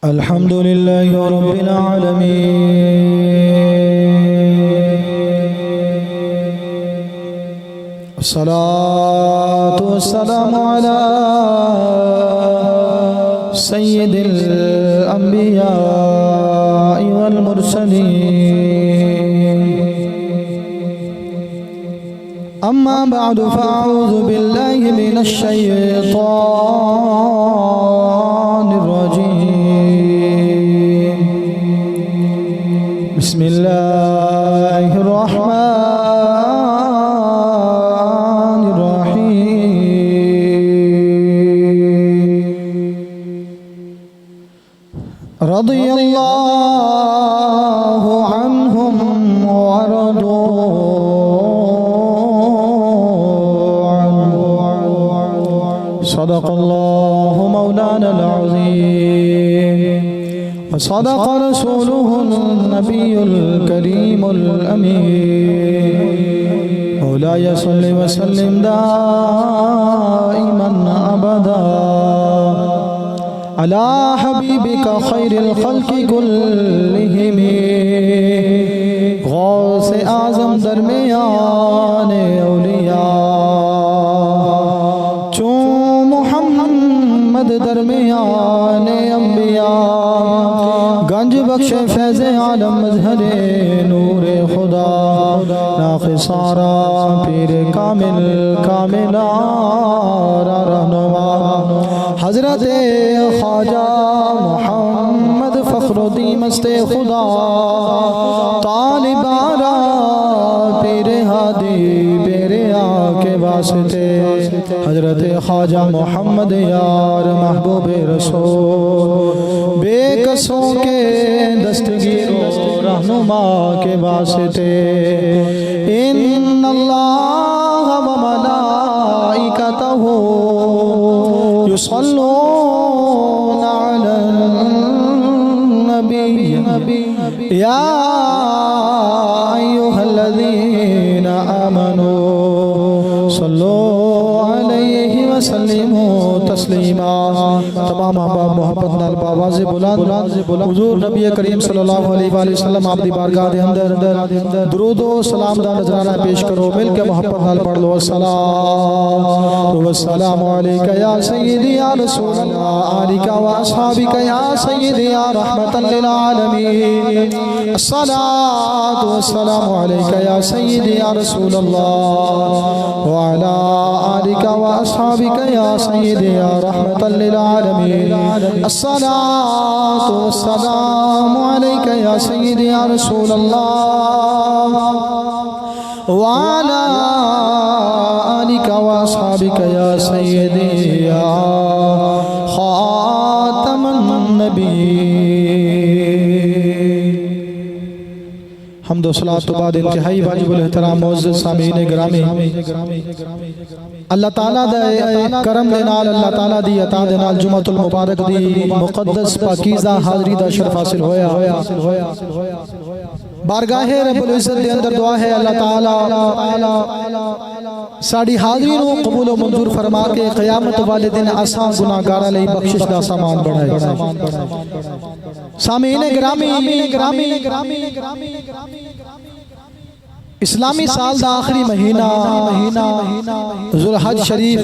الحمد لله رب العالمين والصلاة والسلام على سيد الأنبياء والمرسلين أما بعد فأعوذ بالله من الشيطان الرجيم بسم الله الرحمن الرحيم رضي الله عنهم ورضوا عنه صدق الله مولانا العظيم وصدق رسوله النبي الكريم الأمين مولاي صل وسلم دائما أبدا على حبيبك خير الخلق كلهم غوث اعظم درمیان اولیاء چون محمد درمیان انبیاء گنج بخش فیض عالم مظہر نور خدا ناقصارا پیر کامل کاملارا رہنما حضرت خواجہ محمد فخر الدین مست خدا طالبارا پیر ہادی پیرے آکے واسطے حضرت خواجہ محمد یار محبوب رسول بے کسوں کے دستگیر و رہنما کے واسطے ان اللہ و ملائکتہ يصلون على النبي يا أيها الذين آمنوا صلوا عليه وسلموا تسلیما تمام احباب محبت نال باواز بلند حضور نبی کریم صلی اللہ علیہ وآلہ وسلم آپ دی بارگاہ دے اندر درود و سلام دا نذرانہ پیش کرو مل کے محبت نال پڑھ لو السلام علیکہ یا سیدی یا رسول اللہ آلکہ و اصحابکہ یا سیدی یا رحمتا للعالمین الصلاة والسلام علیکہ یا سیدی یا رسول اللہ وعلا آلکہ و اصحابکہ یا سیدی یا رحمتا للعالمین الصلاة والسلام علیکہ یا سیدی یا رسول اللہ وعلا آلکہ و اصحابکہ یا سیدی یا خاتم النبی حمد و صلاة بعد انتہائی واجب الاحترام معزز سامعین گرامی اللہ تعالیٰ دے کرم دے نال اللہ تعالیٰ دی عطا دے نال جمعۃ المبارک دی مقدس پاکیزہ حاضری دا شرف حاصل ہویا بارگاہ رب العزت دے اندر دعا ہے اللہ تعالیٰ ساڑی حاضری نو قبول و منظور فرما کے قیامت والے دن آسان گناہگارہ لئی بخشش دا سامان بڑھائے سامعین گرامی اسلامی سال دا آخری مہینہ ذوالحج شریف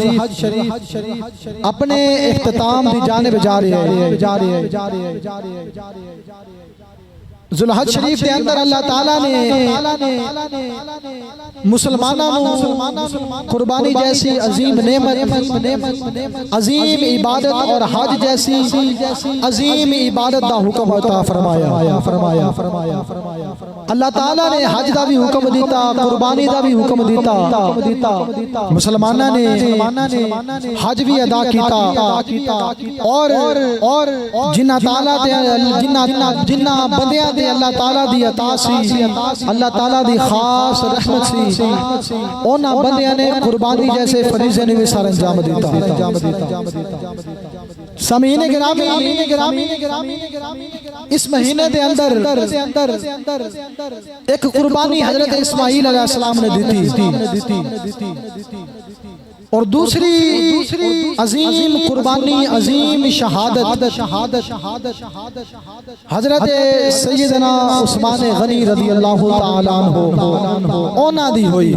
اپنے اختتام دی جانب جا رہے ہیں ذوالحج شریف کے اندر اللہ تعالیٰ نے مسلمانوں قربانی جیسی عظیم نعمت عظیم عبادت اور حج جیسی عظیم عبادت دا حکم عطا فرمایا اللہ تعالیٰ نے حج دا بھی حکم دیتا قربانی دا بھی حکم دیتا مسلمانہ نے حج بھی ادا کیتا اور جنہ تعالیٰ جنہ بندیاں دے اللہ تعالیٰ دی عطا سی اللہ تعالیٰ دی خاص رحمت سی اونا بندیاں نے قربانی جیسے فریضے نے بھی سار انجام دیتا سامعین گرامی اس مہینے دے اندر ایک قربانی حضرت اسماعیل علیہ السلام نے دیتی اور دوسری عظیم قربانی، عظیم شہادت حضرت سیدنا عثمان غنی رضی اللہ تعالی عنہ اونا دی ہوئی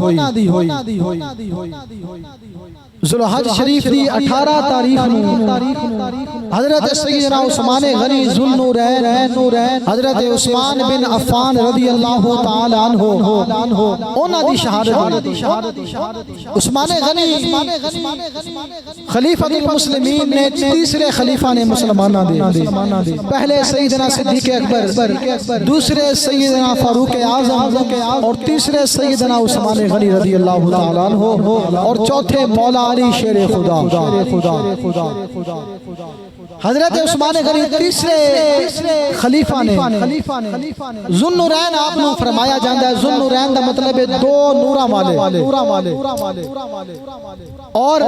ذوالحج شریف دی 18 تاریخ حضرت سیدنا عثمان غنی ذوالنورین حضرت عثمان بن عفان رضی اللہ تعالی عنہ اونا دی شہادت۔ عثمان غنی خلیفۃ المسلمین نے تیسرے خلیفہ نے مسلمانہ دے، پہلے سیدنا صدیق اکبر، دوسرے سیدنا فاروق اعظم اور تیسرے سیدنا عثمان غنی رضی اللہ تعالی عنہ اور چوتھے مولا علی شیر خدا۔ حضرت عثمان غنی تیسرے خلیفہ نے ذوالنورین آپ نے فرمایا جاندہ ہے، ذوالنورین دا مطلب ہے دو نوراں والے، اور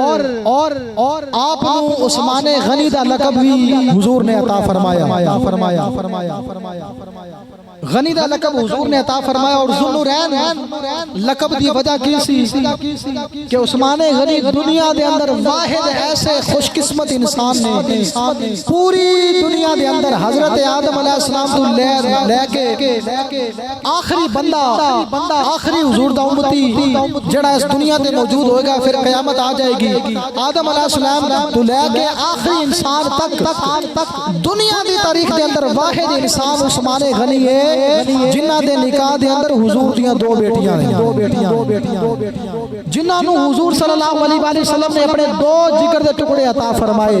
آپ نے عثمان غنی دا لقب بھی حضور نے عطا فرمایا، غنی دا لقب حضور نے عطا فرمایا۔ اور ذوالنورین لقب دی وجہ کی سی کہ عثمان غنی دنیا دے اندر واحد ایسے خوش قسمت انسان نے پوری دنیا دے اندر حضرت آدم علیہ السلام تو لے کے آخری بندہ آخری حضور دا امتی جڑا اس دنیا دے موجود ہوئے گا، پھر قیامت آ جائے گی، آدم علیہ السلام تو لے کے آخری انسان تک دنیا دی تاریخ دے اندر واحد انسان عثمان غنی ہے جنہ دے نکاح دے اندر حضور دیاں دو بیٹیاں جنہاں نو حضور صلی اللہ علیہ وآلہ وسلم نے اپنے دو جگر دے ٹکڑے عطا فرمائے،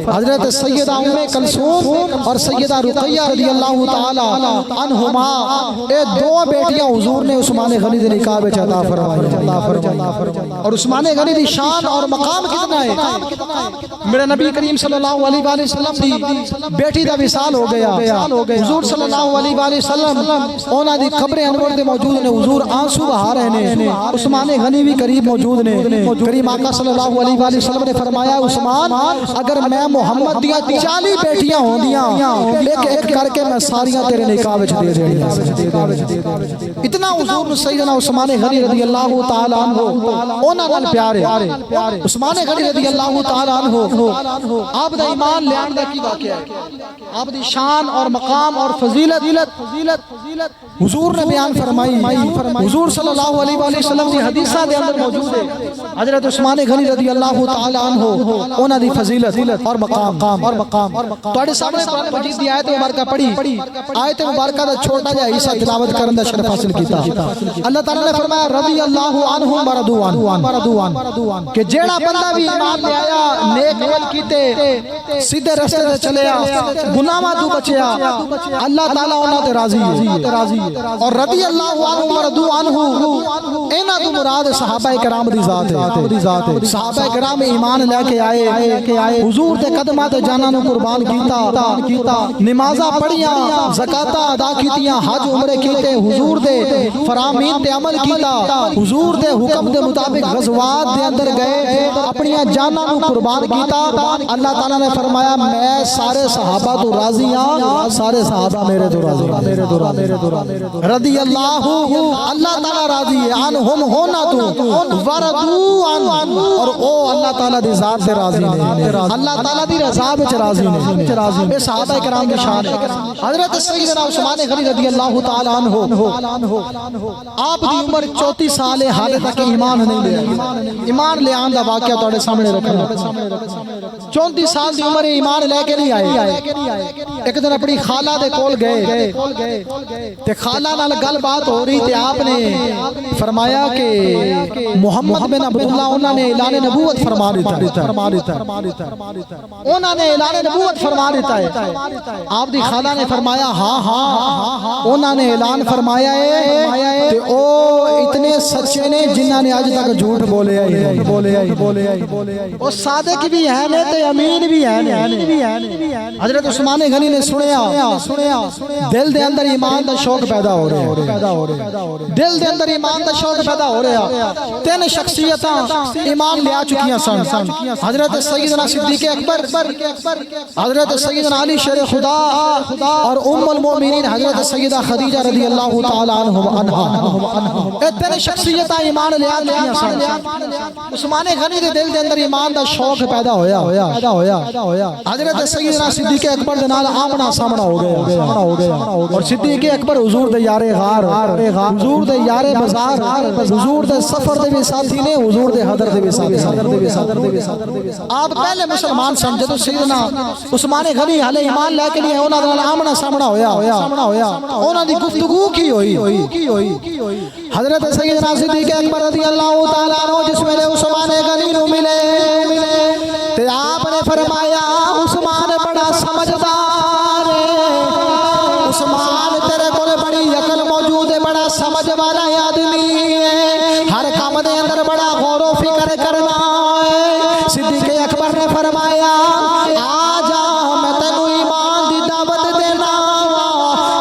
حضرت سیدہ ام کلثوم اور سیدہ رقیہ رضی اللہ تعالی عنہما، اے دو بیٹیاں حضور نے عثمان غنی دے نکاح وچ عطا فرمائی۔ اور عثمان غنی دی شان اور مقام کتنا ہے، میرے نبی کریم صلی اللہ علیہ وآلہ وسلم دی بیٹی دا وصال ہو گیا، حضور صلی اللہ علیہ وآلہ وسلم اونا دی قبر انور دے موجود نے، حضور آنسو بہا رہے نے، عثمان غنی بھی قریب موجود نے، کریم آقا صلی اللہ علیہ وآلہ وسلم نے فرمایا عثمان اگر میں محمد دیا 40 بیٹیاں ہوں دیاں ایک ایک کر کے میں ساریاں تیرے نکاح وچ دے دیا۔ اتنا حضور سیدنا عثمان غنی رضی اللہ تعالی عنہ اونا نال پیار ہے۔ عثمان غنی رضی اللہ تعالی عنہ آپ دا ایمان لیان دا کی واقعہ ہے، آپ دی شان اور مقام اور فضیلت حضور نے بیان فرمائی، حضور صلی اللہ علیہ وآلہ وسلم دی حدیثہ دے اندر موجود ہے، حضرت عثمان غنی رضی اللہ تعالی عنہ اونا دی فضیلت اور مقام۔ توڑے سامنے قرآن مجید دی آیت مبارکہ پڑھی، آیت مبارکہ دا چھوٹا جا حصہ تلاوت کرن دا شرف حاصل کیتا۔ اللہ تعالیٰ نے فرمایا رضی اللہ عنہ مرضوان، کہ جیڑا بندہ بھی ایمان لے آیا، نیک عمل کیتے، سیدھے رستے تے چلیا، گناہاں تو بچیا، اللہ تعالیٰ انہاں تے راضی ہے۔ اور رضی اللہ عنہ مرضوان اینا تو مراد صحابہ کرام دی ذات ہے۔ صحابہ کرام ایمان لے کے آئے، حضور تے قدمہ تے جانا نو قربان کیتا، نمازہ پڑھیاں، زکاتہ ادا کیتیاں، حج عمرے کیتے، حضور دے فرامین تے عمل کیتا، حضور دے حکم دے مطابق غزوات دے اندر گئے، اپنی جانا نو قربان کیتا۔ اللہ تعالیٰ نے فرمایا میں سارے صحابہ تو راضی ہاں، سارے صحابہ میرے تو راضی رضی اللہ تعالیٰ راضی ہے، عنہم ہونا تو وردو عنہ، اور او اللہ تعالیٰ دی ذات سے راضی نہیں، اللہ تعالیٰ دی رضا وچ راضی نہیں۔ یہ صحابہ کرام کی شان ہے۔ حضرت سیدنا عثمان غنی رضی اللہ تعالی عنہ آپ دی عمر 34 سال ہے، حال تک ایمان نہیں لے، ایمان لے آن دا واقعہ توڑے سامنے رکھنا۔ 34 سال دی عمر ایمان لے کے نہیں آئے، ایک دن اپنی خالہ دے کول گئے تے خالہ نال گل بات ہو رہی تے آپ نے فرمایا کہ محمد بن عبداللہ انہوں نے اعلان نبوت فرما دیتا ہے، انہوں نے اعلان نبوت فرما دیتا ہے۔ آپ دی خالہ نے فرمایا ہاں انہوں نے اعلان فرمایا ہے کہ او اتنے سچے نے جنہاں نے آج تک جھوٹ بولے آئی، او صادق بھی ہیں تے امین بھی ہیں۔ حضرت عثمان غنی نے سنیا، دل دے اندر ایمان دا شوق پیدا ہو رہا ہے، دل دے اندر ایمان دا شوق پیدا ہو رہا ہے۔ تین شخصیتاں ایمان لیا چکیاں سن، حضرت سیدنا صدیق اکبر، حضرت سیدنا علی شیر خدا اور ام المؤمنین حضرت سیدہ خدیجہ رضی اللہ تعالی عنہا۔ اے تین شخصیتاں ایمان لیا چکیاں سن۔ عثمان غنی دے دل دے اندر ایمان دا شوق پیدا ہویا، حضرت سیدنا صدیق اکبر دے نال آمنا سامنا ہو گیا، اور صدیق اکبر حضور دے یارے غار، حضور دے یارے بازار، حضور دے سفر دے بھی ساتھی نے، حضور دے حضر دے بھی ساتھی۔ آپ پہلے مسلمان سن، جدو سیدنا عثمان غنی علیہ ایمان لے کے لیے انہاں دے آمنا سامنا ہویا، انہاں دی گفتگو کی ہوئی۔ حضرت سیدنا صدیق اکبر رضی اللہ تعالیٰ عنہ جس ویلے عثمان غنی نو ملے تے آپ نے فرمایا عثمان بڑا سمجھدار ہے، عثمان تیرے کول بڑی عقل موجود ہے، بڑا سمجھ والا آدمی ہے، ہر کام دے اندر بڑا غور و فکر کرنا ہے۔ صدیق اکبر نے فرمایا آجا میں تینوں ایمان دی دعوت دینا،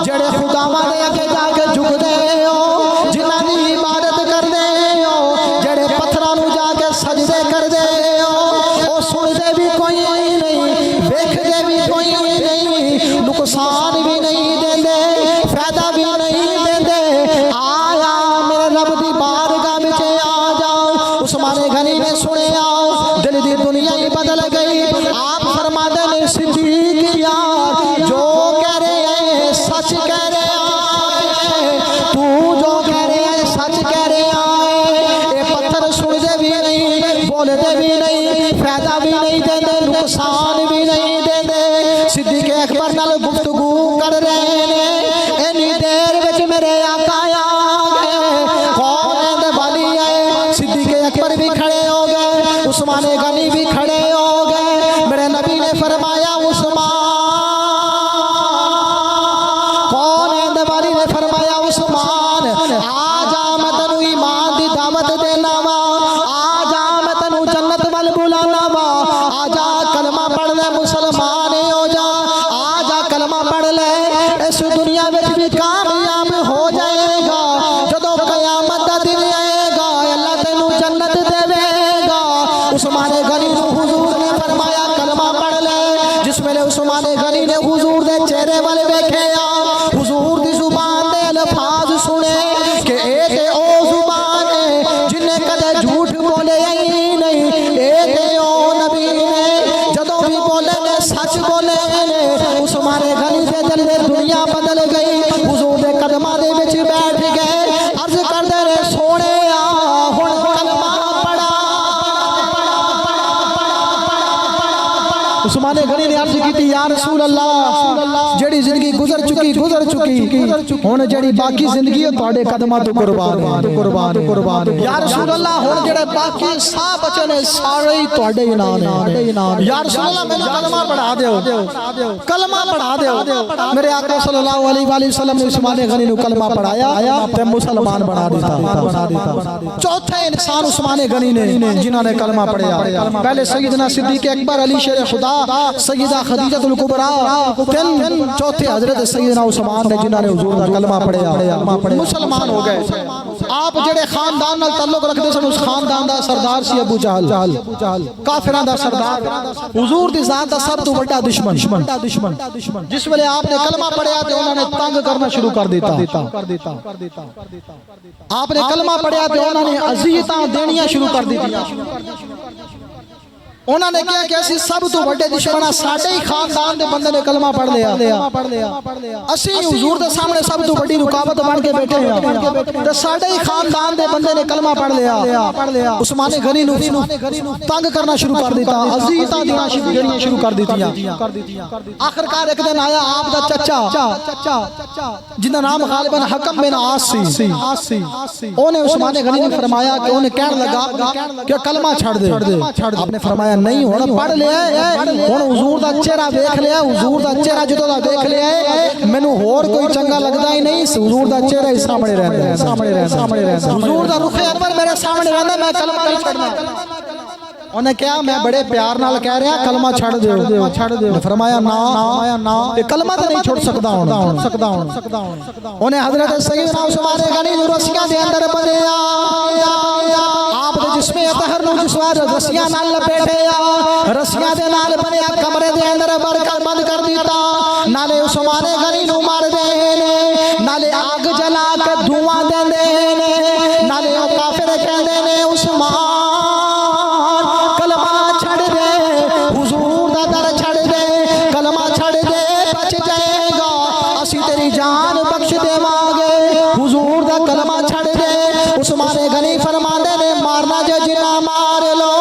جڑے خداواں دے اگے جا کے جھک دے ہو، جنہاں دی عبادت کر دے ہو، جڑے پتھراں نوں جا کے سجدے کر دے ہو، او سن دے بھی کوئی نہیں، ویکھ دے بھی کوئی نہیں، نقصان بھی نہیں دے دے، فائدہ بھی نہیں دے دے، آیا میرے رب دی بارگاہ وچ آ جاؤ۔ عثمان غنی نے سنیا، دل دی دنیا ہی بدل گئی۔ آپ فرما دے نے صدیق یار جو کہہ رہے ہیں سچ کہہ رہے ہیں، تو جو کہہ رہے ہیں سچ کہہ رہے ہیں، اے پتھر سن دے بھی نہیں، بول دے بھی نہیں، فائدہ بھی نہیں دے دے، نقصان بھی نہیں دے دے۔ صدیق اکبر نال گفتگو کر رہے ہیں، اینی دیر وچ میرے آقا آ گئے، کون ہے دے والی ہے؟ صدیق اکبر بھی کھڑے ہو گئے، عثمان غنی بھی کھڑے ہو گئے۔ میرے نبی نے فرمایا عثمان، کون ہے دے والی نے فرمایا عثمان آجا میں تینوں ایمان دی دعوت دینا وا، آجا میں تینوں جنت وال بلانا وا، آجا کلمہ پڑھ لے مسلمان ہو جا، آجا کلمہ پڑھ لے، اس دنیا میں بھی کامیاب ہو جائے گا، جدو قیامت دا دن آئے گا اللہ تینوں جنت دے گا۔ عثمان غنی نو حضور نے فرمایا کلمہ پڑھ لے، جس ویلے عثمان غنی نے حضور دے چہرے والے ویکھے، حضور دی زبان دے الفاظ سنے کہ اے تے او زبان ہے جن نے کدے جھوٹ بولے ہی نہیں، اے تے او نبی نے جدوں بھی بولے نے سچ بولے نے۔ عثمان غنی دے دل دے دنیا بدل گئی، حضور دے قدماں دے وچ بیٹھ گئے، عرض کردے نے سونے ہن کلمہ پڑھا۔ عثمان غنی نے عرض کی یا رسول اللہ، جڑی زندگی گزر چکی ہن جڑی باقی زندگی تواڈے قدماں تو قربان۔ یا رسول اللہ ہن جڑے باقی سا بچے نے سارے ہی تواڈے ہی نام نے۔ یا رسول اللہ مینوں کلمہ پڑھا دیو، کلمہ پڑھا دیو۔ میرے آقا صلی اللہ علیہ وآلہ وسلم نے عثمان غنی نو کلمہ پڑھایا تے مسلمان بنا دیتا۔ چوتھے انسان عثمان غنی نے جنہاں نے کلمہ پڑھیا، پہلے سیدنا صدیق اکبر علی شیر خدا، سیدہ خدیجہ الکبریٰ، چوتھے حضرت سیدنا عثمان نے جنہاں نے حضور دا کلمہ پڑھیا، مسلمان ہو گئے۔ آپ جڑے خاندان نال تعلق رکھتے سن اس خاندان دا سردار سی ابو جہل، کافراں دا سردار، حضور دی ذات دا سب تو بڑا دشمن۔ جس ویلے آپ نے کلمہ پڑھیا تے انہوں نے تنگ کرنا شروع کر دیتا۔ آپ نے کلمہ پڑھیا تے انہوں نے اذیتاں دینیاں شروع کر دیتیاں۔ انہوں نے کیا کہ اسی سب تو بڑے دشمنہ ساڈے ہی خاندان دے بندے نے کلمہ پڑھ لیا، اسی حضور دے سامنے سب تو بڑی رکاوٹ بن کے بیٹھے ہیں، تے ساڈے ہی خاندان دے بندے نے کلمہ پڑھ لیا۔ عثمان غنی نو تنگ کرنا شروع کر دیتا، اذیتاں دینا شروع کر دیتیاں۔ آخرکار ایک دن آیا آپ دا چچا جنہاں نام غالباً حکم بن عاص سی، انہیں عثمان غنی نے فرمایا کہ انہیں کہنے لگا کہ کلمہ چھڑ دے۔ آپ نے فرمایا نہیں، ہونا پڑھ لیا ہے، ہونا حضور دا چہرہ دیکھ لیا، حضور دا چہرہ جدو دا دیکھ لیا ہے، میں نو اور کوئی چنگا لگدا ہی نہیں، حضور دا چہرہ ہی سامنے رہتا ہے، حضور دا رخ انور میرے سامنے رہتا ہے، میں کلمہ نہیں چھڑنا۔ انہیں کہا میں بڑے پیار نال کہہ رہا کلمہ چھڑ دیو فرمایا نا کلمہ تو نہیں چھوڑ سکتا ہوں انہیں حضرت سیدنا عثمان غنی جو رسیاں دے اندر بندے آپ دے جسم اطہر نو جسوار رسیاں نال لپیٹے رسیاں دے نال بنیا کمرے دے اندر بند کر دیتا نالے عثمان غنی نو مار دے نالے آگ جلا کے دھواں دے نالے او کافر کہندے نے عثمان کلمہ چھڑ دے حضور دا در چھڑ دے کلمہ چھڑ دے بچ جائے گا اسی تیری جان بخش دے مانگے حضور دا کلمہ چھڑ دے عثمان غنی فرماندے نے مارنا جے جنا مار لو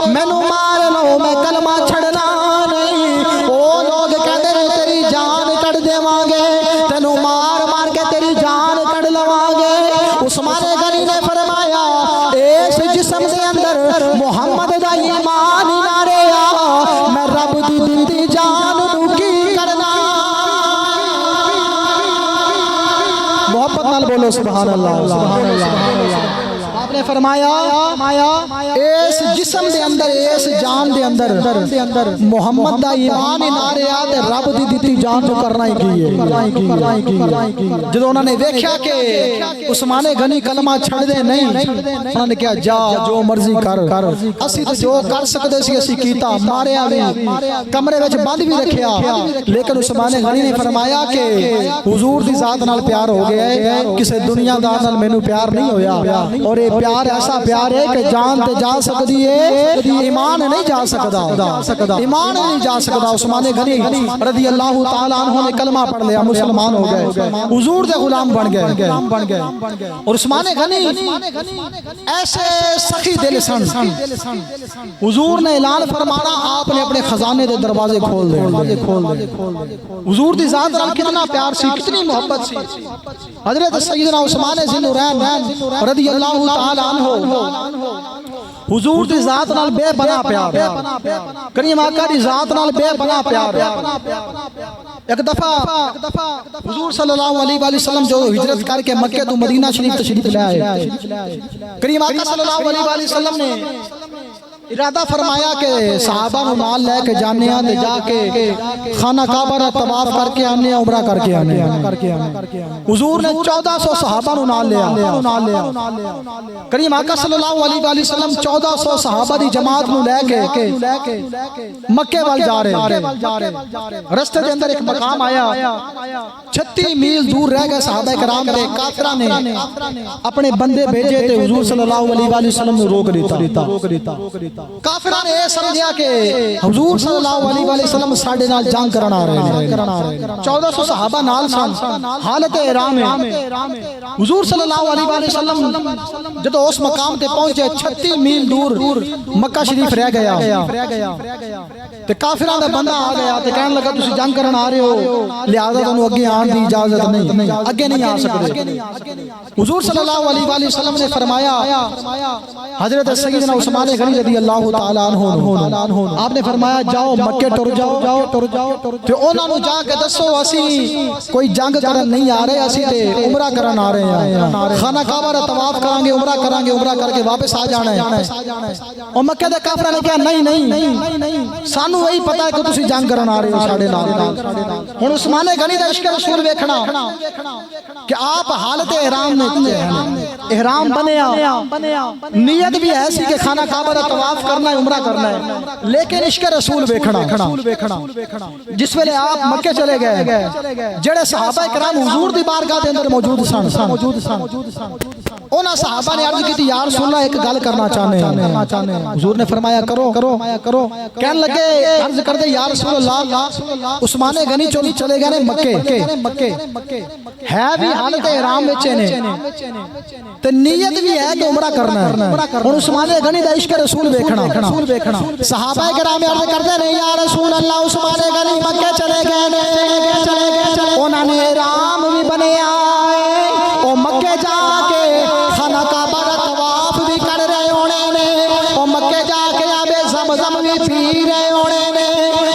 مینوں مار لو میں کلمہ چھڑنا نہیں او لوگ کہندے نے تیری جان کٹ دے مانگے تینوں مار مار کے تیری جان کٹ لواں گے عثمان غنی نے فرمایا اس جسم دے اندر محمد دا ایمان نارے میں رب دی دتی جان نو کی کرنا محبت نال بولو سبحان اللہ آپ نے فرمایا اس جسم دے اندر اس جان دے اندر محمد دا ایمان نارے تے رب دی دتی جان تو کرنا ہی کی جدوں انہوں نے دیکھا کہ عثمان غنی کلمہ چھڑ دے نہیں انہوں نے کہا جا جو مرضی کر اسی تو جو کر سکتے سی اسی کیتا ماریا بھی کمرے وچ بند بھی رکھیا لیکن عثمان غنی نے فرمایا کہ حضور دی ذات نال پیار ہو گیا ہے کسے دنیا دار نال مینوں پیار نہیں ہویا اور یہ پیار ایسا پیار ہے کہ جان تے جا سکتی ہے ایمان نہیں جا سکتا ایمان نہیں جا سکتا عثمان غنی رضی اللہ تعالیٰ عنہ نے کلمہ پڑھ لیا مسلمان ہو گئے حضور دے غلام بن گئے اور عثمان غنی ایسے سخی دل سن حضور نے اعلان فرمانا آپ نے اپنے خزانے دے دروازے کھول دے حضور دی ذات نال کتنا پیار سی کتنی محبت سی حضرت سیدنا عثمان ذی النورین رضی اللہ تعالیٰ عنہ حضور دی ذات نال بے بنا پیار کریم آقا دی ذات نال بے بنا پیار ایک دفعہ حضور صلی اللہ علیہ وآلہ وسلم جو ہجرت کر کے مکہ تو مدینہ شریف تشریف لے آئے کریم آقا صلی اللہ علیہ وآلہ وسلم نے ارادہ فرمایا کہ صحابہ نو نال لے کے جانے آنے جا کے خانہ کعبہ را طواف کر کے آنے عمرہ کر کے آنے حضور نے 1400 صحابہ نو نال لیا کریم آقا صلی اللہ علیہ وآلہ وسلم 1400 صحابہ دی جماعت نو لے کے مکے وال جا رہے رستے دے اندر ایک مقام آیا 36 میل دور رہ گئے صحابہ کرام دے کافرہ نے اپنے بندے بھیجے تے حضور صلی اللہ علیہ وآلہ وسلم نے روک دیتا کافران نے سمجھیا کہ حضور صلی اللہ علیہ وآلہ وسلم ساڑھے نال جنگ کرنا رہے ہیں 1400 صحابہ نال سن حالت احرام ہے حضور صلی اللہ علیہ وآلہ وسلم جدو اس مقام تے پہنچے 36 میل دور مکہ شریف رہ گیا تے کافران دا بندہ آ گیا تے کہنے لگا تسی جنگ کرنا آ رہے ہو لہذا تنو اگے آن دی اجازت نہیں اگے نہیں آ سکتے حضور صلی اللہ علیہ وآلہ وسلم نے فرمایا حضرت سیدنا عثمان غنی رضی اللہ تعالیٰ عنہ آپ نے فرمایا جاؤ مکے ٹر جاؤ تو انہوں نے جا کے دسو اسی کوئی جنگ کرن نہیں آ رہے اسی تے عمرہ کرن آ رہے ہیں خانہ کعبہ را طواف کریں گے عمرہ کر کے واپس آ جانا ہے اور مکے دے کافروں نے کہا نہیں سانو وہی پتہ ہے کہ تسی جنگ کرن آ رہے ہو ساڑھے نال ہن عثمان غنی دا عشق رسول ویکھنا کہ آپ حالت احرام میں احرام بنیا نیت بھی ایسی کہ خانہ کعبہ را طواف کرنا ہے عمرہ کرنا ہے لیکن عشق رسول ویکھنا جس ویلے آپ مکے چلے گئے جڑے صحابہ کرام حضور دی بارگاہ دے اندر موجود سن انہاں صحابہ نے عرض کی تھی یا رسول اللہ ایک گل کرنا چاہنے ہیں حضور نے فرمایا کرو کہنے لگے عرض کر دے یا رسول اللہ عثمان غنی چلے گئے مکے ہے بھی حالت احرام وچ نے تے نیت بھی ہے کہ عمرہ کرنا ہے اور عثمان غنی دا عشق رسول ویکھنا صحابہ کرام عرض کرتے ہیں یا رسول اللہ عثمان غنی مکے چلے گئے انہاں نے احرام بھی بنیا او مکے جا کے خانہ کعبہ دا طواف بھی کر رہے ہونے نے او مکے جا کے آب زمزم بھی پی رہے ہونے نے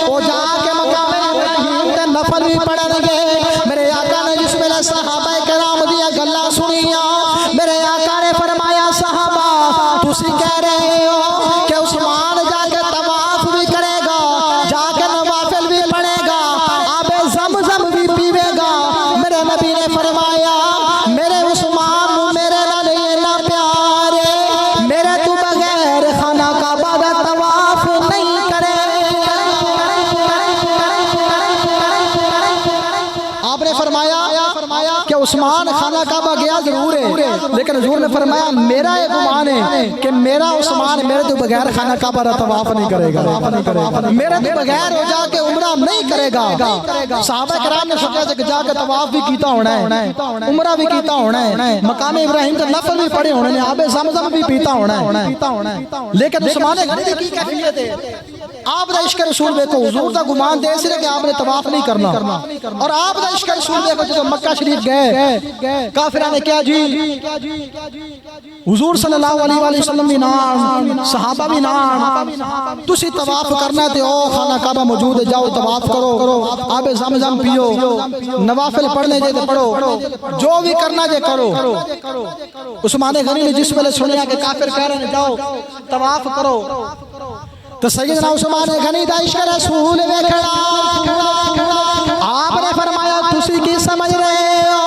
او جا کے مقام ابراہیم تے نفل بھی پڑھن گے میرے آقا نے جس ویلے صحابہ کرام دیا گلاں سنیاں میرے آقا نے فرمایا صحابہ تسی کہہ رہے ہو کہ عثمان جا عثمان خانہ کعبہ گیا ضرور ہے، لیکن حضور نے فرمایا میرا یہ گمان ہے کہ میرا عثمان میرے تو بغیر خانہ کعبہ کا طواف نہیں کرے گا، میرے تو بغیر وہ جا کے عمرہ نہیں کرے گا۔ صحابہ کرام نے سوچا کہ جا کے طواف بھی کیتا ہونا ہے، عمرہ بھی کیتا ہونا ہے، مقام ابراہیم کے لفظ بھی پڑھے ہونے ہیں، آب زمزم بھی پیتا ہونا ہے، لیکن عثمان غنی کی کیفیت ہے؟ آپ دا عشق رسول دیکھو، حضور دا گمان دے سرے کہ آپ نے طواف نہیں کرنا، اور آپ دا عشق رسول دیکھو جب مکہ شریف گئے کافرہ نے کیا جی حضور صلی اللہ علیہ وآلہ وسلم بھی نام صحابہ بھی نام تسی طواف کرنا تے او خانہ کعبہ موجود ہے، جاؤ طواف کرو، آب زمزم پیو، نوافل پڑھنے جے تے پڑھو، جو بھی کرنا جے کرو۔ عثمان غنی نے جس ویلے سنیا کہ کافر کہہ رہے ہیں جاؤ طواف کرو، تو سیدنا عثمان غنی دا عشق رسول ویکھنا، آپ نے فرمایا تسی کی سمجھ رہے ہو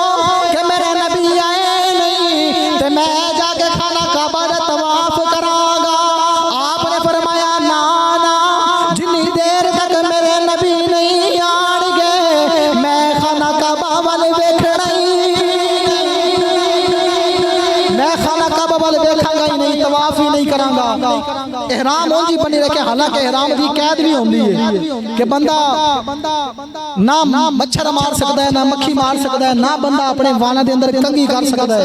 کہ میرے نبی آئے نہیں تے میں جا کے خانہ کعبہ دا طواف کراں گا؟ آپ نے فرمایا نا نا، جنی دیر تک میرے نبی نہیں آن گے میں خانہ کعبہ والے ویکھنا ہی، میں خانہ کعبہ والے ویکھاں گا ہی نہیں، طواف ہی نہیں کراں گا۔ احرام ہوں جی بنی رکھے، حالانکہ احرام دی قید بھی ہوندی ہے کہ بندہ نہ مچھر مار سکتا ہے، نہ مکھی مار سکتا ہے، نہ بندہ اپنے وانا دے اندر کنگھی کر سکتا ہے،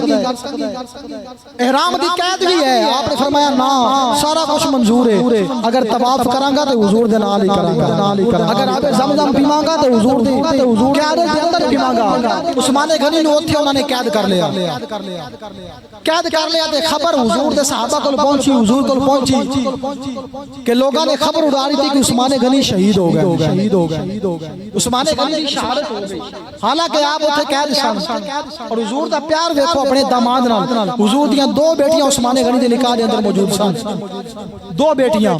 احرام دی قید بھی ہے۔ آپ نے فرمایا نا سارا کچھ منظور ہے، اگر طواف کراں گا تو حضور دے نال ہی کراں گا، اگر آپ زمزم پیواں گا تو حضور دے قیادت دے اندر پیواں گا۔ عثمان غنی نے اوتھے انہوں نے قید کر لیا تے خبر حضور دے صحابہ کو پہنچی، حضور کو پہنچی کہ لوگوں نے خبر اڑا رہی تھی کہ عثمان غنی شہید ہو گئے، عثمان غنی کی شہادت ہو گئی، حالانکہ آپ اتنے قید سن۔ اور حضور دا پیار دیکھو اپنے داماد نال، حضور دیاں دو بیٹیاں عثمان غنی دے نکاح دے اندر موجود سن، دو بیٹیاں۔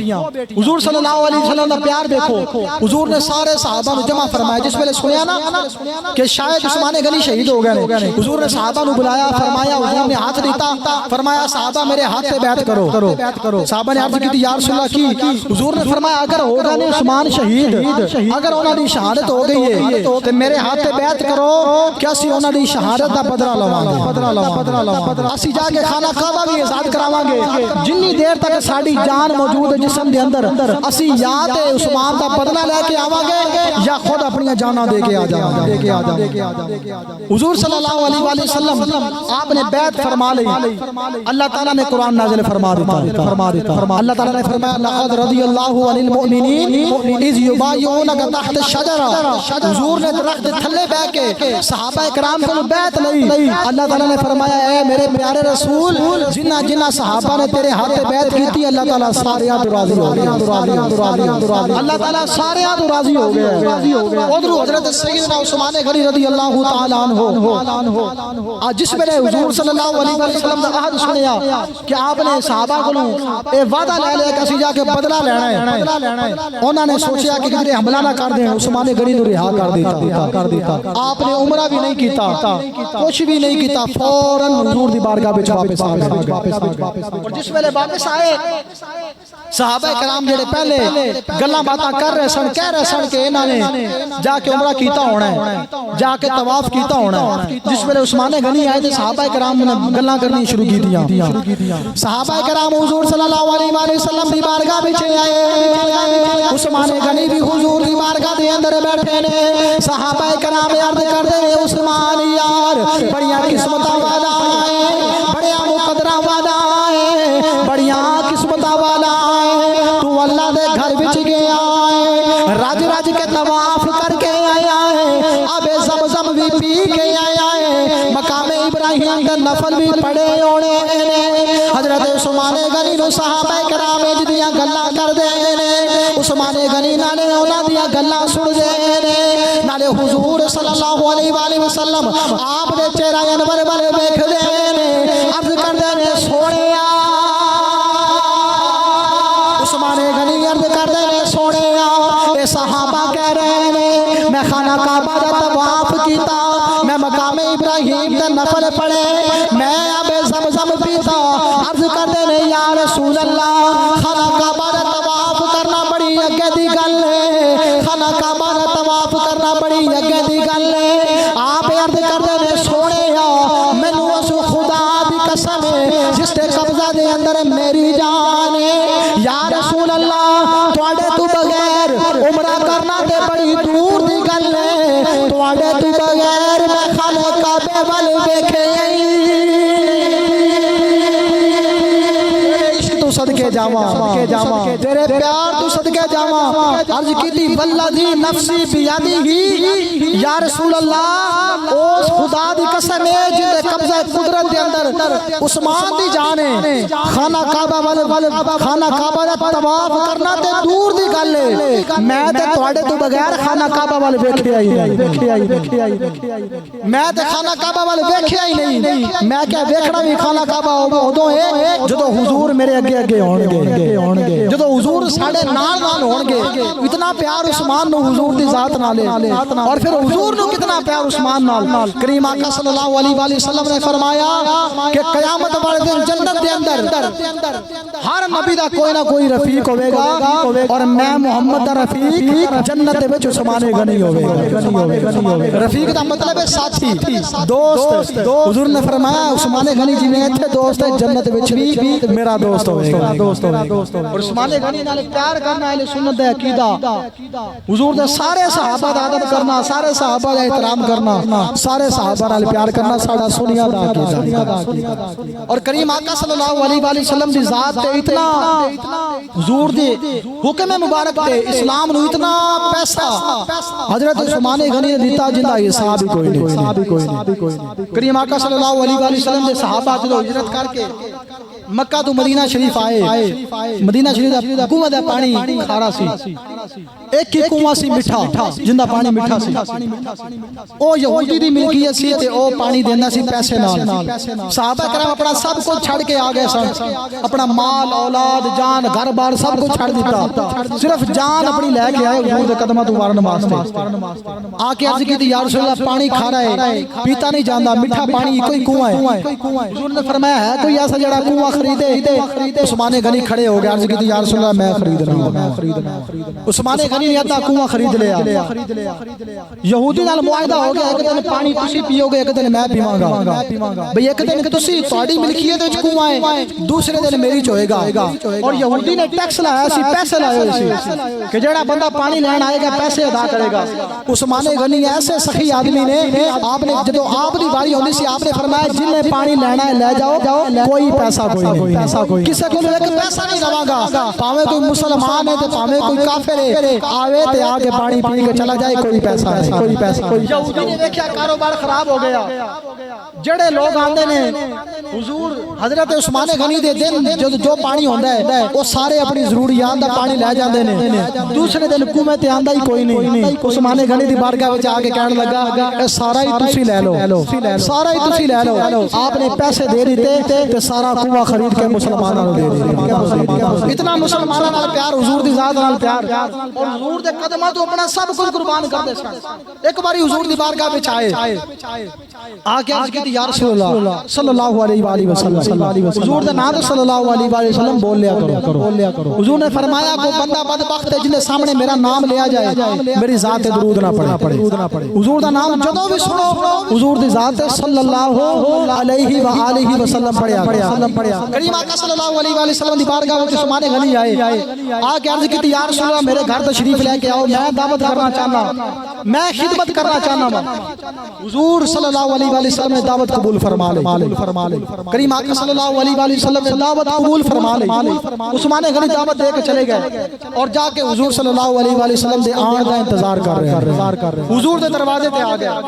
حضور صلی اللہ علیہ وسلم دا پیار دیکھو، حضور نے سارے صحابہ نو جمع فرمایا، جس ویلے سنیا نا کہ شاید عثمان غنی شہید ہو گئے، حضور نے صحابہ نو بلایا، فرمایا حضور نے ہاتھ دیتا، فرمایا صحابہ میرے ہاتھ سے بیعت کرو۔ صحابہ نے عرض کی یا رسول اللہ کی، حضور نے فرمایا اگر ہوگا نہیں عثمان شہید، اگر انہوں نے شہادت ہو گئی ہے تو میرے ہاتھ سے بیعت کرو کہ اسی انہوں نے شہادت دا بدلہ لواں، اسی جا کے خانہ کعبہ بھی آزاد کراواں گے، جنی دیر تک ساڈی جان موجود ہے جسم دے اندر، اسی یا تے عثمان دا بدلہ لے کے آواں گے یا خود اپنی جاناں دے کے آ جاواں گے۔ حضور صلی اللہ علیہ وآلہ وسلم آپ نے بیعت فرما لی، اللہ تعالیٰ نے قرآن نازل فرما دیتا، اللہ تعالیٰ نے فرمایا لقد رضی اللہ عن المؤمنین اذ یبایعونک تحت الشجرہ، حضور نے درخت تھلے بیٹھ کے صحابہ کرام کو بیعت لئی، اللہ تعالیٰ نے فرمایا اے میرے پیارے رسول جنہ صحابہ نے تیرے ہاتھ بیعت کی تھی اللہ تعالیٰ سارے تو راضی ہو گئے، اللہ تعالیٰ سارے تو راضی ہو گئے۔ ادھر حضرت سیدنا عثمان غنی رضی اللہ تعالیٰ عنہ جس میں حضور صلی اللہ علیہ وسلم کا عہد سنیا کہ آپ نے صحابہ کو اے وعدہ لے لیا کہ اسی جا کے بدلہ لینا ہے، انہوں نے سوچیا کہ کدھر حملہ نہ کر دیں، عثمان غنی کو رہا کر دیتا، آپ نے عمرہ بھی نہیں کیتا، کچھ بھی نہیں کیتا، فوراً حضور دی بارگاہ وچ واپس آ گئے۔ اور جس ویلے واپس آئے صحابہ کرام جڑے پہلے گلاں باتاں کر رہے سن، کہہ رہے سن کہ انہوں نے جا کے عمرہ کیتا ہونا ہے، جا کے طواف کیتا ہونا ہے۔ جس ویلے عثمان غنی آئے تے صحابہ کرام نے گلاں کرنی شروع کی دیا، صحابہ کرام حضور صلی اللہ علیہ وآلہ وسلم دی بارگاہ وچ آئے، عثمان غنی بھی حضور دی بارگاہ دے اندر بیٹھے نے، صحابہ کرام عرض کردے نے عثمان یار بڑیاں قسمتاں والا ہے، بڑیاں مقدراں والا ہے، بڑیاں قسمتاں والا ہے، تو اللہ دے گھر وچ گیا ہے، رج رج کے طواف کر کے آیا ہے، آب زمزم بھی پی کے آیا ہے، مقام ابراہیم دا نفل بھی پڑھے ہونے نے۔ حضرت عثمان غنی نو صحابہ کرام جدیاں گلاں کر دے نے، عثمان غنی نالے انہاں دیاں گلاں سن دے نے، نالے حضور صلی اللہ علیہ وآلہ وسلم آپ دے چہرہ انور والے ویکھ دے نے، عرض کر دے نے سونیا، عثمان غنی عرض کر دے نے سونیا، اے صحابہ کہہ رہے نے میں خانہ کعبہ دا طواف کیتا، میں مقام ابراہیم دا نفل پڑھے، میں اب زمزم پیتا، عرض کر دے نے یا رسول اللہ خانہ کعبہ دا طواف کرنا بڑی اگے دی گل ہے، خانہ کعبہ دا طواف کرنا بڑی اگے دی گل ہے۔ آپ عرض کر دے نے سونے میری جان یا رسول اللہ تواڈے تو بغیر عمرہ کرنا تے بڑی دور دی گل ہے تواڈے تو بغیر میں خانہ کعبے ول ویکھے صدقے جاواں تیرے پیار تو صدقے جاواں عرض کیتی والذی نفسی بیدہ یا رسول اللہ اس خدا دی قسم ہے جس دے قبضہ قدرت دے اندر عثمان دی جان ہے خانہ کعبہ دا طواف کرنا تے دور دی گل ہے میں تے تواڈے تو بغیر خانہ کعبہ ول ویکھیا ہی نہیں میں تے خانہ کعبہ ول ویکھیا ہی نہیں میں کیا ویکھنا بھی خانہ کعبہ اودوں ہے جدوں حضور میرے اگے ہون گے جدوں حضور ساڈے نال ہون گے اتنا پیار عثمان نو حضور دی ذات نال اور پھر حضور نو کتنا پیار عثمان نال کریم آقا صلی اللہ علیہ وآلہ وسلم نے فرمایا کہ قیامت والے دن جنت دے اندر ہر نبی دا کوئی نہ کوئی رفیق ہوے گا اور میں محمد دا رفیق جنت دے وچ عثمان غنی ہوے گا رفیق دا مطلب ہے ساتھی دوست حضور نے فرمایا عثمان غنی جی میں ایتھے دوست ہے جنت وچ بھی میرا دوست ہوے گا اور عثمان غنی نال پیار کرنا اہل سنت دا عقیدہ حضور دے سارے صحابہ دا ادب کرنا سارے صحابہ دا احترام کرنا سارے صحابہ نال پیار کرنا ساڈا سنیا دا عقیدہ اور کریم آقا صلی اللہ علیہ وآلہ وسلم دی ذات تے اتنا حضور دی حکم مبارک تے اسلام نو اتنا پیسہ حضرت عثمان غنی نے دیتا جندا حساب ہی کوئی نہیں کریم آقا صلی اللہ علیہ وآلہ وسلم دے صحابہ جدوں ہجرت کر کے مکہ تو مدینہ شریف آئے مدینہ شریف دا کنواں دا پانی کھارا سی ایک ہی کنواں سی میٹھا جندا پانی میٹھا سی او یہودی دی ملکیت سی تے او پانی دیندا سی پیسے نال صحابہ کرام اپنا سب کچھ چھڑ کے آ گئے سن اپنا مال اولاد جان گھر بار سب کچھ چھڑ دیتا صرف جان اپنی لے کے آئے حضور دے قدماں تو وارن واسطے آ کے عرض کی یا رسول اللہ پانی کھارا ہے پیتا نہیں جاندا میٹھا پانی کوئی کنواں ہے حضور نے فرمایا ہے کوئی ایسا جڑا کنواں خریدے عثمان غنی کھڑے ہو گئے عرض کی یا رسول اللہ میں خریدنا عثمان غنی نے ادا کنواں خرید لیا یہودی نال معاہدہ ہو گیا ایک دن پانی تسی پیو گے ایک دن میں پیواں گا بھئی ایک دن تسی تہاڈی ملکیت وچ کنواں ہے دوسرے دن میری چ ہوئے گا اور یہودی نے ٹیکس لایا سی پیسے لائے ہوئے سی کہ جڑا بندہ پانی لین آئے گا پیسے ادا کرے گا عثمان غنی ایسے سخی آدمی نے آپ نے جدوں آپ دی باری ہوندی سی آپ نے فرمایا جن نے پانی لینا ہے لے جاؤ کوئی پیسہ کوئی کسے کو ایک پیسہ نہیں رواں گا پاویں کوئی مسلمان ہے تے پاویں کوئی کافر ہے آوے تے آ کے پانی پی کے چلا جائے کوئی پیسہ نہیں یہودی نے دیکھا کاروبار خراب ہو گیا جڑے لوگ آندے نے حضور حضرت عثمان غنی دے دن جو پانی ہوندا ہے وہ سارے اپنی ضروریات دا پانی لے جاندے نے دوسرے دن کنویں تے آندا ہی کوئی نہیں عثمان غنی دی بارگاہ وچ آ کے کہن لگا اے سارا ہی تسی لے لو سارا ہی تسی لے لو آپ نے پیسے دے دیتے تے سارا کنواں خرید کے مسلماناں نوں دے دیا اتنا مسلماناں نال پیار حضور دی ذات نال پیار اور حضور دے قدماں تو اپنا سب کچھ قربان کر دے سن ایک باری حضور دی بارگاہ وچ آئے آ کے عرض کی یا رسول اللہ صلی اللہ علیہ وآلہ وسلم حضور دے نام صلی اللہ علیہ وآلہ وسلم بول لیا کرو حضور نے فرمایا کوئی بندہ بدبخت ہے جن دے سامنے میرا نام لیا جائے میری ذات درود نہ پڑھے حضور دا نام جدوں بھی سنو حضور دی ذات صلی اللہ علیہ وآلہ وسلم پڑھیا کریم آقا صلی اللہ علیہ وآلہ وسلم دی بارگاہ وچ عثمان غنی آئے آ کے عرض کی یا رسول اللہ میرے گھر تشریف لے کے آؤ میں دعوت کرنا چاہنا میں خدمت کرنا چاہنا حضور صلی اللہ علیہ وآلہ وسلم نے دعوت قبول فرما لے کریم آقا صلی اللہ علیہ وآلہ وسلم نے دعوت قبول فرما لے عثمان غنی دعوت دے کے چلے گئے اور جا کے حضور صلی اللہ علیہ وآلہ وسلم دے آن دا انتظار کر رہے ہیں حضور دے دروازے تے آ گیا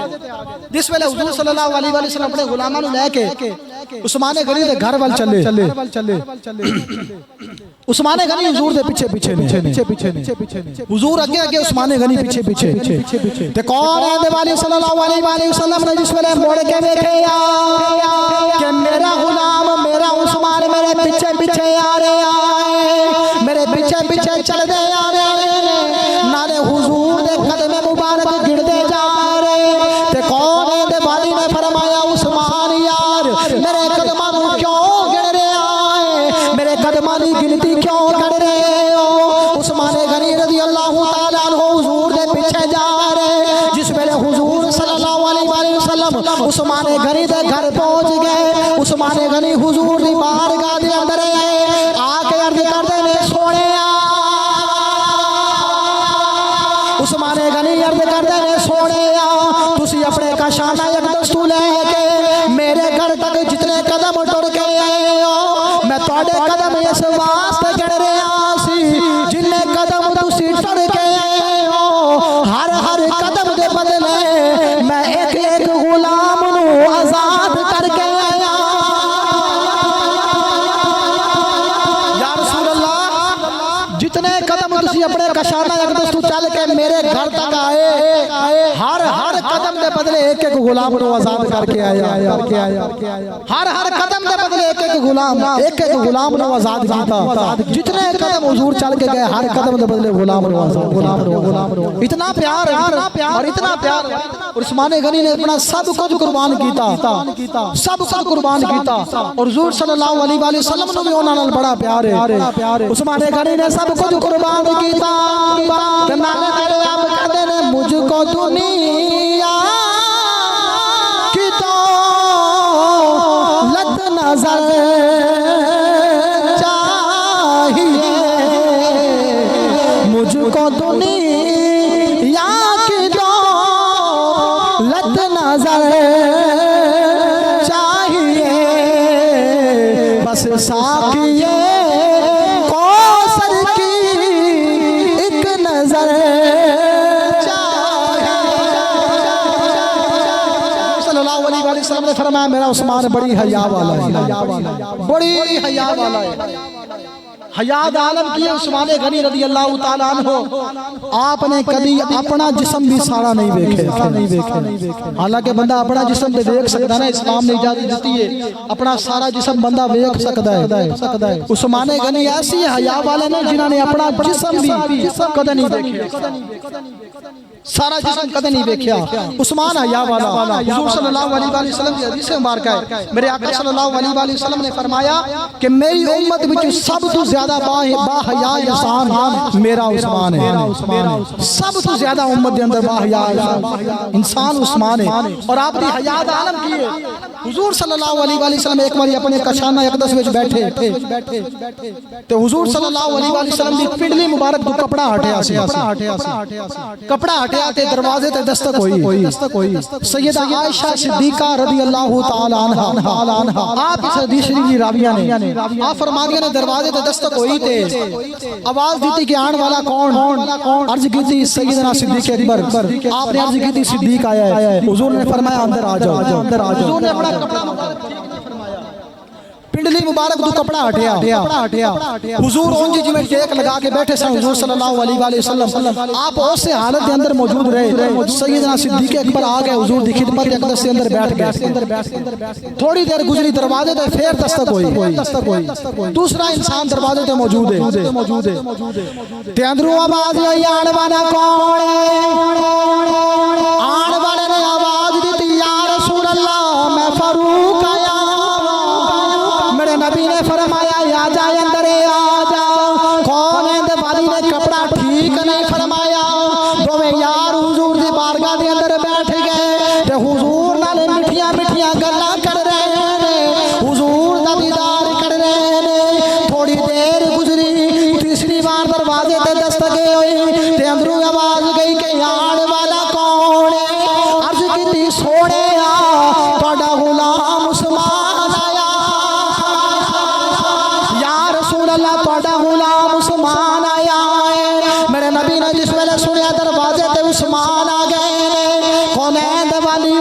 جس ویلے حضور صلی اللہ علیہ وآلہ وسلم اپنے غلاماں نوں لے کے عثمان غنی دے گھر ول چلے عثمان غنی حضور دے پیچھے حضور اگے عثمان غنی پیچھے تے کون ہے دے والی صلی اللہ علیہ وآلہ وسلم نے جس ویلے موڑ کے ویکھیا کہ میرا غلام میرا عثمان میرے پیچھے آ رہے ہیں میرے پیچھے چل دے آ رہے ہیں نالے حضور دے قدم مبارک گڑدے جا رہے تے کون ہے دے والی نے فرمایا عثمان یار میرے قدماں نوں کیوں گڑ رہے آئے میرے قدماں دی گنتی کیوں کر رہے ہو عثمان غنی رضی اللہ تعالیٰ عنہ حضور دے پیچھے جا رہے جس ویلے حضور صلی اللہ علیہ وآلہ وسلم عثمان غنی دے گھر پہنچ گئے عثمان غنی حضور دی بارگاہ دے اندر آئے تسی اپنے کاشانہ یک دستو لے کے میرے گھر تک جتنے قدم ٹر کے آئے ہو میں توڑے قدم اس واسطے گڑ رہے آسی جننے قدم تسی ٹر کے آئے ہو ہر قدم دے بدلے میں ایک ایک غلام نو آزاد کر کے آیا یا رسول اللہ جتنے قدم تسی اپنے کاشانہ یک دستو چل کے میرے گھر تک آئے ہر قدم دے بدلے ایک ایک غلام نو آزاد کر کے آیا ہر قدم دے بدلے ایک ایک غلام نو آزاد کیتا جتنے قدم حضور چل کے گئے ہر قدم دے بدلے غلام نو آزاد اتنا پیار اور اتنا پیار اور عثمان غنی نے اپنا سب کچھ قربان کیتا سب کچھ قربان کیتا اور حضور صلی اللہ علیہ وآلہ وسلم نو بھی انہاں نال بڑا پیار ہے عثمان غنی نے سب کچھ قربان کیتا کہ میں تیرے اب کہتے نے مجھ کو دنیا کی دولت نظر چاہیے مجھ کو دنیا کی دولت نظر چاہیے بس ساقیے کوثر کی ایک نظر وسلم نے فرمایا میرا عثمان بڑی حیا والا ہے بڑی حیا والا ہے حیا عالم کی عثمان غنی رضی اللہ تعالیٰ عنہ آپ نے کبھی اپنا جسم بھی سارا نہیں دیکھے حالانکہ بندہ اپنا جسم بھی دیکھ سکتا ہے اسلام نے اجازت دیتی ہے اپنا سارا جسم بندہ دیکھ سکتا ہے عثمان غنی ایسی حیا والے نے جنہوں نے اپنا جسم بھی کدے نہیں دیکھا سارا جسم کدے نہیں دیکھا عثمان حیا والا حضور صلی اللہ علیہ وآلہ وسلم کی حدیث مبارکہ ہے میرے آقا صلی اللہ علیہ وآلہ وسلم نے فرمایا کہ میری امت وچ سب تو زیادہ با حیا انسان میرا عثمان ہے سب تو زیادہ امت دے اندر با حیا انسان عثمان ہے اور آپ دی حیا عالم کی ہے حضور صلی اللہ علیہ وآلہ وسلم ایک بار اپنے کاشانہ اقدس وچ بیٹھے تے حضور صلی اللہ علیہ وآلہ وسلم دی پنڈلی مبارک تو کپڑا ہٹیا سی کپڑا ہٹیا تے دروازے تے دستک ہوئی سیدہ عائشہ صدیقہ رضی اللہ تعالی عنہ آپ اس حدیث شریف کی راویہ نے آپ فرمایا نے دروازے تے دستک ہوئی تے آواز دیتی کہ آن والا کون عرض کی تھی سیدنا صدیق اکبر آپ نے عرض کی تھی صدیق آیا ہے حضور نے فرمایا اندر آ جاؤ حضور نے اپنا کپڑا پنڈلی مبارک تو کپڑا ہٹیا حضور اونجی جی میں ٹیک لگا کے بیٹھے سن حضور صلی اللہ علیہ وآلہ وسلم آپ اس حالت کے اندر موجود رہے سیدنا صدیق اکبر آ گئے حضور دی خدمت اقدس سے اندر بیٹھ گئے تھوڑی دیر گزری دروازے تے پھر دستک ہوئی دوسرا انسان دروازے تے موجود ہے تے اندروں آواز آئی آن والا کون آن والے نے آواز دیتی یا رسول اللہ میں فاروق آیا میرے نبی نے فرمایا یا جائے اندر آ جاؤ کون ہے دوالی نے کپڑا ٹھیک نہیں فرمایا دوے یار حضور دی بارگاہ دے اندر بیٹھ گئے تے حضور نال مٹھیاں گلاں کر رہے ہیں حضور دا دیدار کر رہے ہیں تھوڑی دیر گزری تیسری بار دروازے تے دستک ہوئی تے اندروں آواز گئی کہ آن والا کون ہے عرض کیتی سونے تہاڈا غلام عثمان آیا یا رسول اللہ تہاڈا غلام عثمان آیا ہے میرے نبی نے جس ویلے سنیا دروازے تے عثمان آ گئے کونین دے والی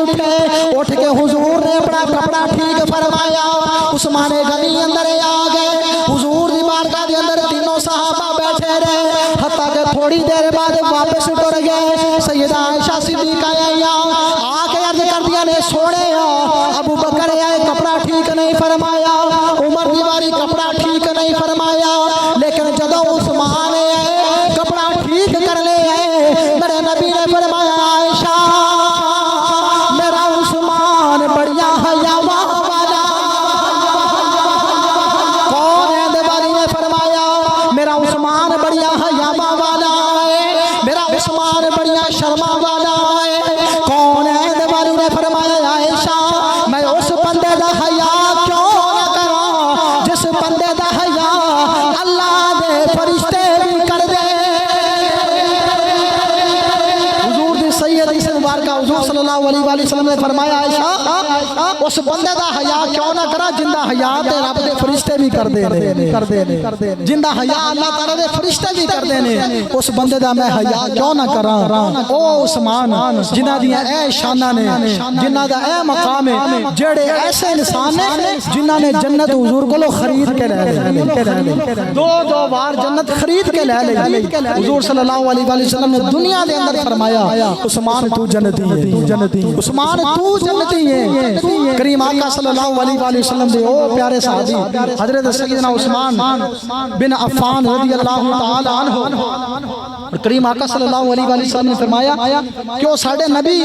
اٹھ کے حضور نے اپنا کپڑا ٹھیک فرمایا عثمان غنی اندر آ گئے حضور دی بارگاہ دے اندر تینوں صحابہ بیٹھے رہے حتیٰ کہ تھوڑی دیر بعد واپس ٹر گئے سیدہ عائشہ صدیقہ آ کے عرض کر دیا نے سوڑے ابو بکر آئے کپڑا ٹھیک نہیں فرمایا عمر دیواری کپڑا ٹھیک نہیں فرمایا لیکن جدو عثمان آئے کپڑا ٹھیک کر لے آئے میرے نبی نے فرمایا عائشہ میرا عثمان بڑیا حیا والا کون ہے دیواری نے فرمایا میرا عثمان بڑیا حیا والا ہے میرا عثمان بڑیا شرما والا علیہ وآلہ وسلم نے فرمایا عائشہ اس بندے دا حیا کیوں نہ کرا جندہ حیا تے رب دے فرشتے بھی کر دے نے جندہ حیا اللہ تعالی دے فرشتے بھی کر دے نے اس بندے دا میں حیا کیوں نہ کراں او عثمان جنہاں دی اے شاناں نے جنہاں دا اے مقام ہے جڑے ایسے انسان نے جنہاں نے جنت حضور کو خرید کے لے لے دو بار جنت خرید کے لے لے حضور صلی اللہ علیہ وآلہ وسلم نے دنیا دے اندر فرمایا عثمان تو جنتی ہے عثمان تو جنتی ہے کریم آقا صلی اللہ علیہ وآلہ وسلم دے او پیارے صحابی حضرت سیدنا عثمان بن عفان رضی اللہ تعالی عنہ کریم آقا صلی اللہ علیہ وآلہ وسلم نے فرمایا کہ وہ ساڑھے نبی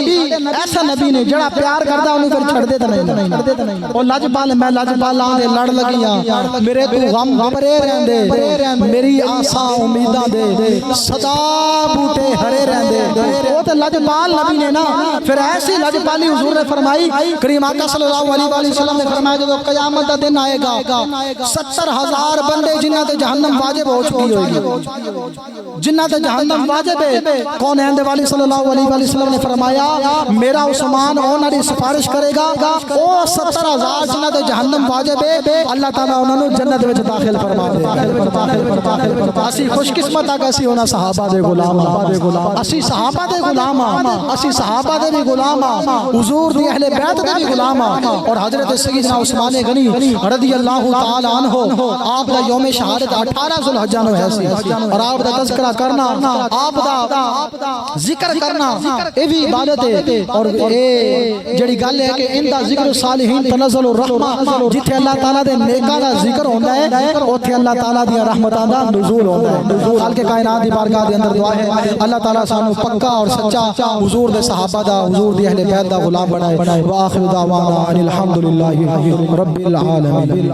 ایسا نبی نے جڑا پیار کردہ انہوں پھر چھڑ دیتا نہیں وہ لجبال میں لجبال آنے لڑ لگیاں میرے تو غم پرے رہندے میری آسا امیدہ دے صدا بوٹے ہرے رہندے وہ تو لجبال نبی نے نا پھر ایسی لجبالی حضور نے فرمائی کریم آقا صلی اللہ علیہ وآلہ وسلم نے فرمایا جب قیامت دا دن آئے گا 70,000 بندے جنہ تے جہنم واجب ہو چکی ہوئی جنہ تے جہنم واجب ہے کون ہے والی صلی اللہ علیہ وآلہ وسلم نے فرمایا میرا عثمان اوناری سفارش کرے گا او 70,000 جنہ تے جہنم واجب ہے اللہ تعالیٰ انہوں نے جنت وچ داخل فرما دے اسی خوش قسمت آگا اسی ہونا صحابہ دے غلام اسی صحابہ دے غلام اسی صحابہ دے بھی غلام حضور دی اہل بیت دے بھی غلام اور حضرت سیدنا عثمان غنی رضی اللہ تعالی عنہ آپ دا یوم شہادت 18 ذوالحجہ نو ہے سی اور آپ دا تذکرہ کرنا آپ دا ذکر کرنا اے بھی عبادت ہے اور اے جڑی گل ہے کہ ان دا ذکر صالحین تنزل الرحمہ جتھے اللہ تعالیٰ دے نیکاں دا ذکر ہوندا ہے اوتھے اللہ تعالیٰ دی رحمتاں دا نزول ہوندا ہے خالق کائنات دی بارگاہ دے اندر دعا ہے اللہ تعالیٰ سانو پکا اور سچا حضور دے صحابہ دا حضور دی اہل بیت دا غلام بنائے وآخر دعوانا ان الحمدللہ رب العالمین